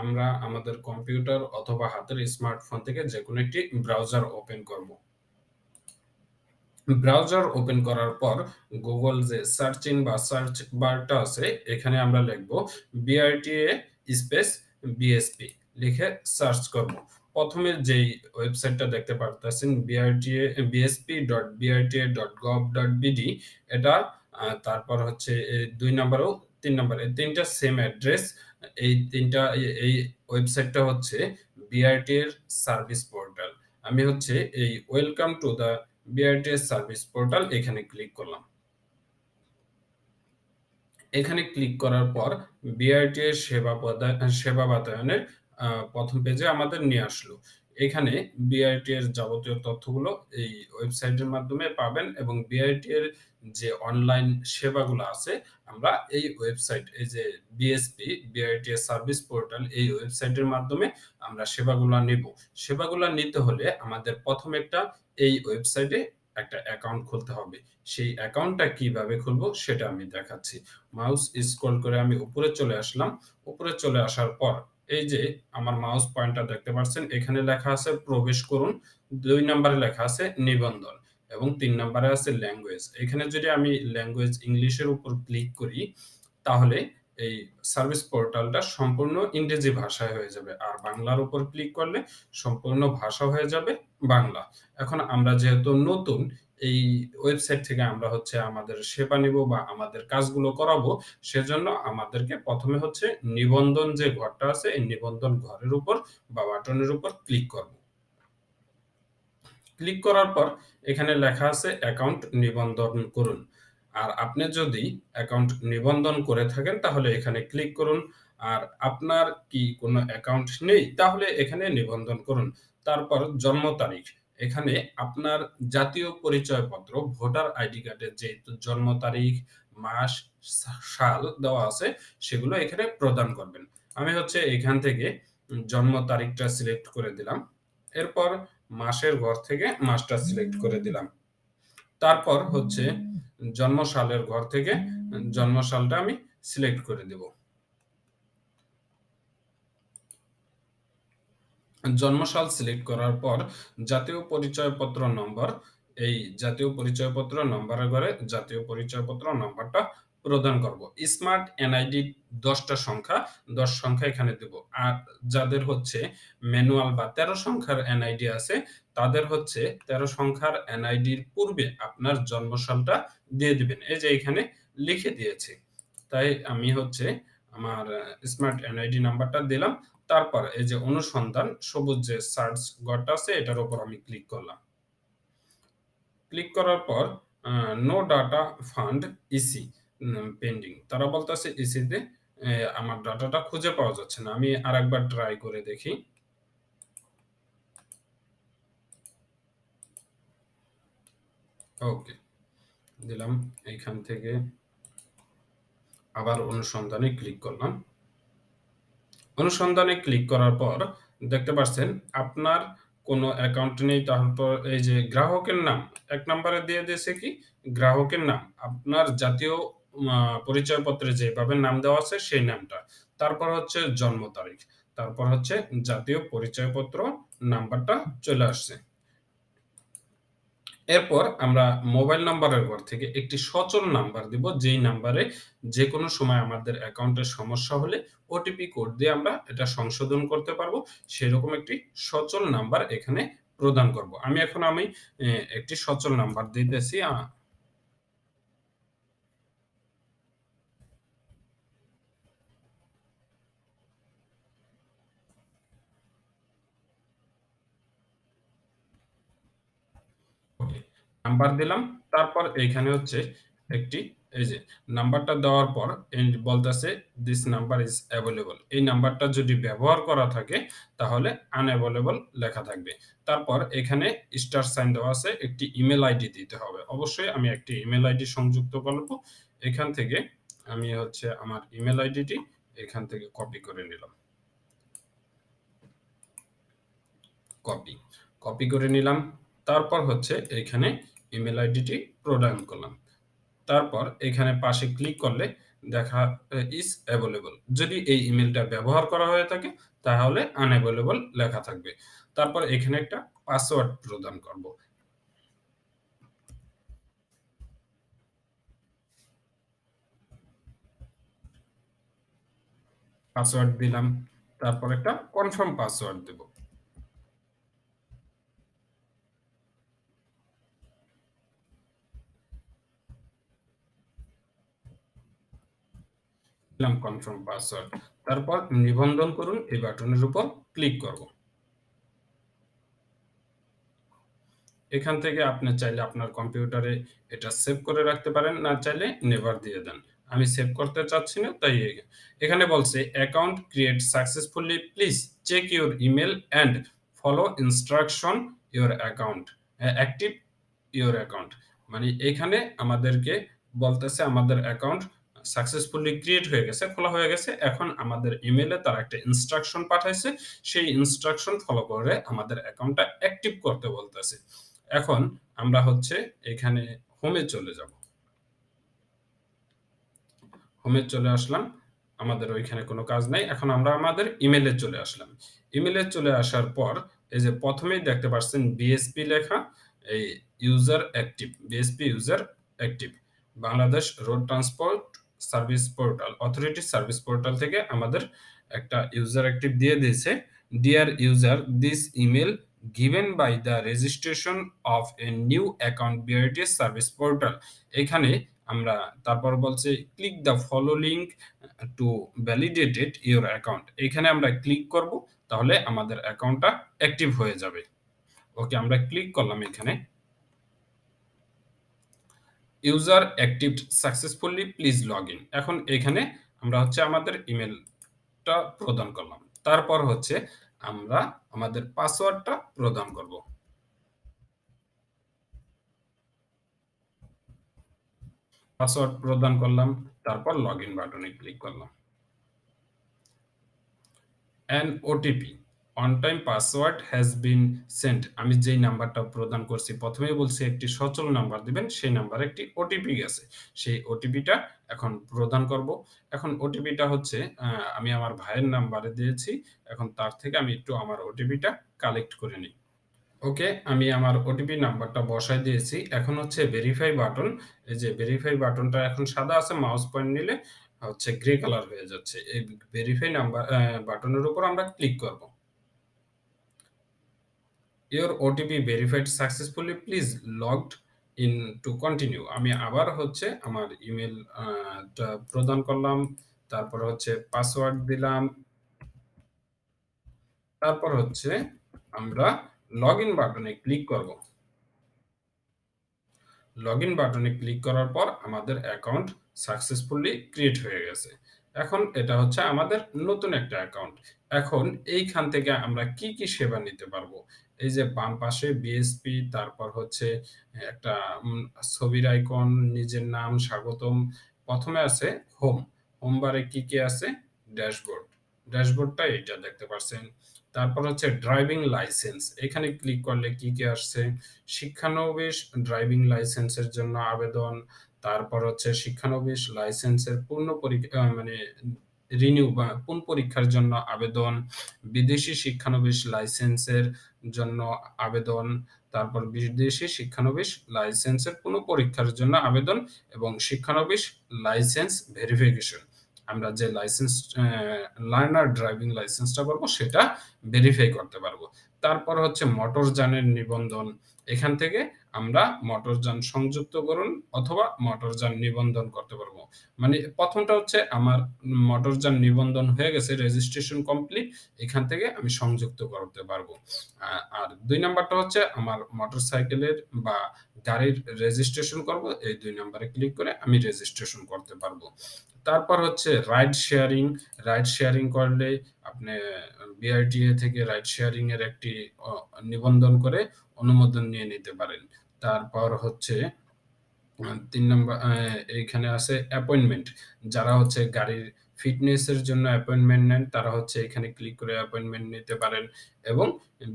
আমরা আমাদের কম্পিউটার অথবা হাতের স্মার্টফোন থেকে যেকোনো একটি ব্রাউজার ওপেন করব। ব্রাউজার ওপেন করার পর গুগল যে সার্চ ইন বা সার্চ বারটা আছে এখানে আমরা লিখব BRTA স্পেস BSP লিখে সার্চ করব। প্রথমে যেই ওয়েবসাইটটা দেখতে পারতেছেন brta.brt.gov.bd এটা তারপর হচ্ছে ২ নাম্বার ও ৩ নাম্বার এই তিনটা সেম অ্যাড্রেস। এই তিনটা এই ওয়েবসাইটটা হচ্ছে BRT এর সার্ভিস পোর্টাল। আমি হচ্ছে এই welcome to the BRTS service portal এখানে ক্লিক করলাম। এখানে ক্লিক করার পর BRTS সেবা বাতায়নের প্রথম পেজে আমাদের নিয়ে আসলো। এখানে BRTS যাবতীয় তথ্যগুলো এই ওয়েবসাইটের মাধ্যমে পাবেন এবং BRT এর যে অনলাইন সেবাগুলো আছে আমরা এই ওয়েবসাইট এই যে BRTS সার্ভিস পোর্টাল এই ওয়েবসাইটের মাধ্যমে আমরা সেবাগুলা নিব। সেবাগুলা নিতে হলে আমাদের প্রথম এই ওয়েবসাইটে একটা অ্যাকাউন্ট খুলতে হবে। সেই অ্যাকাউন্টটা কিভাবে খুলবো সেটা আমি দেখাচ্ছি। মাউস স্ক্রল করে আমি উপরে চলে আসলাম। উপরে চলে আসার পর এই যে আমার মাউস পয়েন্টার দেখতে পাচ্ছেন এখানে লেখা আছে প্রবেশ করুন। ২ নম্বরে লেখা আছে নিবন্ধন এবং ৩ নম্বরে আছে ল্যাঙ্গুয়েজ। এখানে যদি আমি ল্যাঙ্গুয়েজ ইংলিশের উপর ক্লিক করি তাহলে এই সার্ভিস পোর্টালটা সম্পূর্ণ ইংরেজি ভাষায় হয়ে যাবে। আর বাংলার উপর ক্লিক করলে সম্পূর্ণ ভাষা হয়ে যাবে বাংলা। এখন আমরা যেহেতু নতুন এই ওয়েবসাইট থেকে আমরা হচ্ছে আমাদের সেবা নিব বা আমাদের কাজগুলো করাবো, সেজন্য আমাদেরকে প্রথমে হচ্ছে নিবন্ধন যে ঘরটা আছে এই নিবন্ধন ঘরের উপর বা বাটনের উপর ক্লিক করব। ক্লিক করার পর এখানে লেখা আছে অ্যাকাউন্ট নিবন্ধন করুন। আর আপনি যদি অ্যাকাউন্ট নিবন্ধন করে থাকেন তাহলে এখানে ক্লিক করুন। আর আপনার কি কোনো অ্যাকাউন্ট নেই তাহলে এখানে নিবন্ধন করুন। তারপর জন্ম তারিখ। এখানে আপনার জাতীয় পরিচয়পত্র, ভোটার আইডি কার্ডের যে জন্ম তারিখ, মাস, সাল দেওয়া আছে সেগুলো এখানে প্রদান করবেন। আমি হচ্ছে এখান থেকে জন্ম তারিখটা সিলেক্ট করে দিলাম। এরপর মাসের ঘর থেকে মাসটা সিলেক্ট করে দিলাম। তারপর হচ্ছে জন্ম সালের ঘর থেকে জন্ম সালটা আমি সিলেক্ট করে দেব। জন্ম সাল সিলেক্ট করার পর জাতীয় পরিচয়পত্র নম্বর, এই জাতীয় পরিচয়পত্র নম্বরের ঘরে জাতীয় পরিচয়পত্র নম্বরটা প্রদান করব। স্মার্ট এনআইডি ১০ টা সংখ্যা, ১০ সংখ্যা এখানে দেব। আর যাদের হচ্ছে ম্যানুয়াল বা ১৩ সংখ্যার এনআইডি আছে তাদের হচ্ছে ১৩ সংখ্যার এনআইডির পূর্বে আপনার জন্ম সালটা দিয়ে দিবেন। এই যে এখানে লিখে দিয়েছি। তাই আমি হচ্ছে আমার স্মার্ট এনআইডি নাম্বারটা দিলাম। তারপর এই যে অনুসন্ধান সবুজ যে সার্চ ঘরটা আছে এটার উপর আমি ক্লিক করলাম। ক্লিক করার পর no data found EC pending. তারা বলতেছে ইসিতে আমার ডাটাটা খুঁজে পাওয়া যাচ্ছে না। আমি আরেকবার ট্রাই করে দেখি। ওকে, দিলাম। এইখান থেকে আবার অনুসন্ধানে ক্লিক করলাম। অনুসন্ধানে ক্লিক করার পর দেখতে পাচ্ছেন আপনার কোনো অ্যাকাউন্ট নেই। তারপর এই যে গ্রাহকের নাম ১ নম্বরে দিয়ে দিয়েছে কি গ্রাহকের নাম। আপনার জাতীয় পরিচয়পত্রে যেভাবে নাম দেওয়া আছে সেই নামটা। তারপর হচ্ছে জন্ম তারিখ। তারপর হচ্ছে জাতীয় পরিচয়পত্র নাম্বারটা চলে আসছে। এরপর আমরা মোবাইল নাম্বারের ঘর থেকে একটি সচল নাম্বার দিব, যেই নাম্বারে যেকোনো সময় আমাদের অ্যাকাউন্টের সমস্যা হলে ওটিপি কোড দিয়ে আমরা এটা সংশোধন করতে পারবো। সেরকম একটি সচল নাম্বার এখানে প্রদান করব। আমি একটি সচল নাম্বার দিতেছি। ওকে, নাম্বার দিলাম। তারপর এইখানে হচ্ছে একটি এই যে নাম্বারটা দেওয়ার পর বলতেছে দিস নাম্বার ইজ অ্যাভেলেবল। এই নাম্বারটা যদি ব্যবহার করা থাকে তাহলে আনঅ্যাভেলেবল লেখা থাকবে। তারপর এখানে স্টার সাইন দেওয়া আছে, একটি ইমেল আইডি দিতে হবে। অবশ্যই আমি একটি ইমেল আইডি সংযুক্ত করব। এখান থেকে আমি হচ্ছে আমার ইমেল আইডিটি এখান থেকে কপি করে নিলাম। কপি, কপি করে নিলাম। তারপর হচ্ছে এখানে ইমেল আইডিটি প্রদান করলাম। তারপর এখানে পাশে ক্লিক করলে দেখা ইস এভেইলেবল। যদি এই ইমেইলটা ব্যবহার করা হয়ে থাকে তাহলে আনএভেইলেবল লেখা থাকবে। তারপর এখানে একটা পাসওয়ার্ড প্রদান করব। পাসওয়ার্ড দিলাম। তারপর একটা কনফার্ম পাসওয়ার্ড দেব। দিলাম কনফার্ম পাসওয়ার্ড। তারপর নিবন্ধন করুন এই বাটনের উপর ক্লিক করব। এখান থেকে আপনি চাইলে আপনার কম্পিউটারে এটা সেভ করে রাখতে পারেন, না চাইলে নেভার দিয়ে দেন। আমি সেভ করতে চাচ্ছি না, তাই এখানে বলছে account create successfully, please check your email and follow instruction your account active your account. মানে এখানে আমাদেরকে বলতেছে আমাদের অ্যাকাউন্ট সাকসেসফুলি ক্রিয়েট হয়ে গেছে, খোলা হয়ে গেছে। এখন আমাদের ইমেইলে তারা একটা ইনস্ট্রাকশন পাঠাইছে, সেই ইনস্ট্রাকশন ফলো করে আমাদের অ্যাকাউন্টটা অ্যাক্টিভ করতে বলতেছে। এখন আমরা হচ্ছে এখানে হোমে চলে যাব। হোমে চলে আসলাম। আমাদের ওইখানে কোনো কাজ নাই। এখন আমরা আমাদের ইমেইলে চলে আসলাম। ইমেইলে চলে আসার পর এই যে ১ম এই দেখতে পাচ্ছেন বিএসপি লেখা, এই user active, BSP user active. Bangladesh road transport service portal, authority service portal থেকে আমাদের একটা ইউজার অ্যাক্টিভ দিয়ে দিয়েছে। Dear user, this email given by the registration of a new account BRTS service portal. এখানে আমরা তারপর বলছে click the follow link to validated your account. এখানে আমরা ক্লিক করব, তাহলে আমাদের অ্যাকাউন্টটা অ্যাক্টিভ হয়ে যাবে। ওকে, আমরা ক্লিক করলাম এখানে। User activated successfully, please log in. এখন এখানে আমরা হচ্ছে আমাদের ইমেলটা প্রদান করলাম। তারপর হচ্ছে আমরা আমাদের পাসওয়ার্ডটা প্রদান করব। পাসওয়ার্ড প্রদান করলাম, তারপর লগইন বাটনে ক্লিক করলাম। An OTP on time password has been sent. আমি যেই নাম্বারটা প্রদান করছি, প্রথমেই বলছি একটি সচল নাম্বার দিবেন, সেই নাম্বারে একটি ওটিপি গেছে। সেই ওটিপিটা এখন প্রদান করব। এখন ওটিপিটা হচ্ছে আমি আমার ভাইয়ের নাম্বারে দিয়েছি। এখন তার থেকে আমি একটু আমার ওটিপিটা কালেক্ট করে নিই। ওকে, আমি আমার ওটিপি নাম্বারটা বসায় দিয়েছি। এখন হচ্ছে ভেরিফাই বাটন। এই যে ভেরিফাই বাটনটা এখন সাদা আছে, মাউস পয়েন্ট নিলে হচ্ছে গ্রে কালার হয়ে যাচ্ছে। এই ভেরিফাই নাম্বার বাটনের উপর আমরা ক্লিক করব। Your OTP verified successfully, please logged in to continue. আমি আবার হচ্ছে আমার ইমেল টা প্রদান করলাম। তারপর হচ্ছে পাসওয়ার্ড দিলাম। তারপর হচ্ছে আমরা লগইন বাটনে ক্লিক করব। লগইন বাটনে ক্লিক করার পর আমাদের অ্যাকাউন্ট সাকসেসফুলি ক্রিয়েট হয়ে গেছে। এখন এটা হচ্ছে আমাদের নতুন একটা অ্যাকাউন্ট। এখন এইখান থেকে আমরা কি, কি সেবা নিতে পারবো? এই যে বাম পাশে বিএসপি, তারপর হচ্ছে একটা ছবির আইকন, নিজের নাম, স্বাগতম। ১ম এ আছে হোম। হোম বারে কি, কি আছে? ড্যাশবোর্ড। ড্যাশবোর্ডটা এইটা দেখতে পাচ্ছেন। তারপর হচ্ছে ড্রাইভিং লাইসেন্স। এখানে ক্লিক করলে কি, কি আসছে? শিক্ষানবিশ ড্রাইভিং লাইসেন্সের জন্য আবেদন। তারপর হচ্ছে শিক্ষানবিশ লাইসেন্সের মানে রিনিউ বা পুনঃপরীক্ষার জন্য আবেদন। বিদেশি শিক্ষানবিশ লাইসেন্সের জন্য আবেদন। তারপর বিদেশি শিক্ষানবিশ লাইসেন্সের পুনঃপরীক্ষার জন্য আবেদন এবং শিক্ষানবিশ লাইসেন্স ভেরিফিকেশন। আমরা যে লাইসেন্স লার্নার ড্রাইভিং লাইসেন্সটা করব সেটা ভেরিফাই করতে পারবো। তারপর হচ্ছে মোটরযানের নিবন্ধন। এখান থেকে আমরা মোটরযান সংযুক্ত করুন অথবা মোটরযান নিবন্ধন করতে পারবো। মানে ১ম টা হচ্ছে আমার মোটরযান নিবন্ধন হয়ে গেছে, রেজিস্ট্রেশন কমপ্লিট। এখান থেকে আমি সংযুক্ত করতে পারবো। আর ২ নাম্বারটা হচ্ছে আমার মোটরসাইকেলের বা গাড়ির রেজিস্ট্রেশন করব। এই ২ নাম্বারে ক্লিক করে আমি রেজিস্ট্রেশন করতে পারবো। তারপর হচ্ছে রাইড শেয়ারিং। রাইড শেয়ারিং করলে আপনি বিআরটিএ থেকে রাইড শেয়ারিং এর একটি নিবন্ধন করে অনুমোদন নিয়ে নিতে পারেন। তারপর হচ্ছে ৩ নাম্বার এইখানে আছে অ্যাপয়েন্টমেন্ট। যারা হচ্ছে গাড়ির ফিটনেস এর জন্য অ্যাপয়েন্টমেন্ট নেন, তারা হচ্ছে এখানে ক্লিক করে অ্যাপয়েন্টমেন্ট নিতে পারেন এবং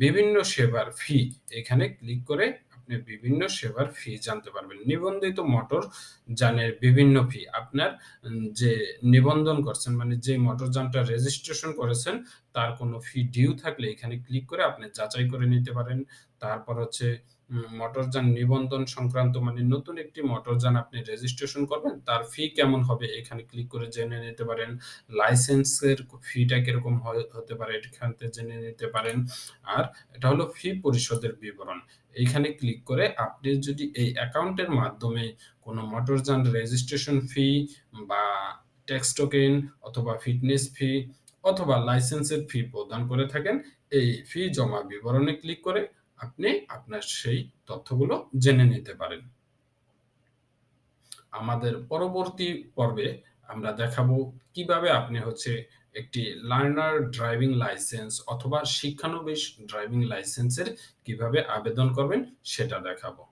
বিভিন্ন সেবার ফি এখানে ক্লিক করে আপনি আপনি বিভিন্ন সেবার ফি জানতে পারবেন। নিবন্ধিত মোটর যানের বিভিন্ন ফি আপনার যে নিবন্ধন করছেন মানে যে মোটরযানটা রেজিস্ট্রেশন করেছেন তার কোনো ফি ডিউ থাকলে এখানে ক্লিক করে আপনি যাচাই করে নিতে পারেন। তারপর হচ্ছে মোটরযান নিবন্ধন সংক্রান্ত মানে নতুন একটি মোটরযান আপনি রেজিস্ট্রেশন করবেন, তার ফি কেমন হবে এখানে ক্লিক করে জেনে নিতে পারেন। লাইসেন্সের ফিটা কিরকম হতে পারে এখান থেকে জেনে নিতে পারেন। আর এটা হলো ফি পরিশোধের বিবরণ। এইখানে ক্লিক করে আপনি যদি এই অ্যাকাউন্টের মাধ্যমে কোনো মোটরযান রেজিস্ট্রেশন ফি বা ট্যাক্স টোকেন অথবা ফিটনেস ফি অথবা লাইসেন্সের ফি প্রদান করে থাকেন, এই ফি জমা বিবরণে ক্লিক করে আপনি আপনার সেই তথ্যগুলো জেনে নিতে পারেন। আমাদের পরবর্তী পর্বে আমরা দেখাবো কিভাবে আপনি হচ্ছে একটি লার্নার ড্রাইভিং লাইসেন্স অথবা শিক্ষানবিশ ড্রাইভিং লাইসেন্সের কিভাবে আবেদন করবেন সেটা দেখাবো।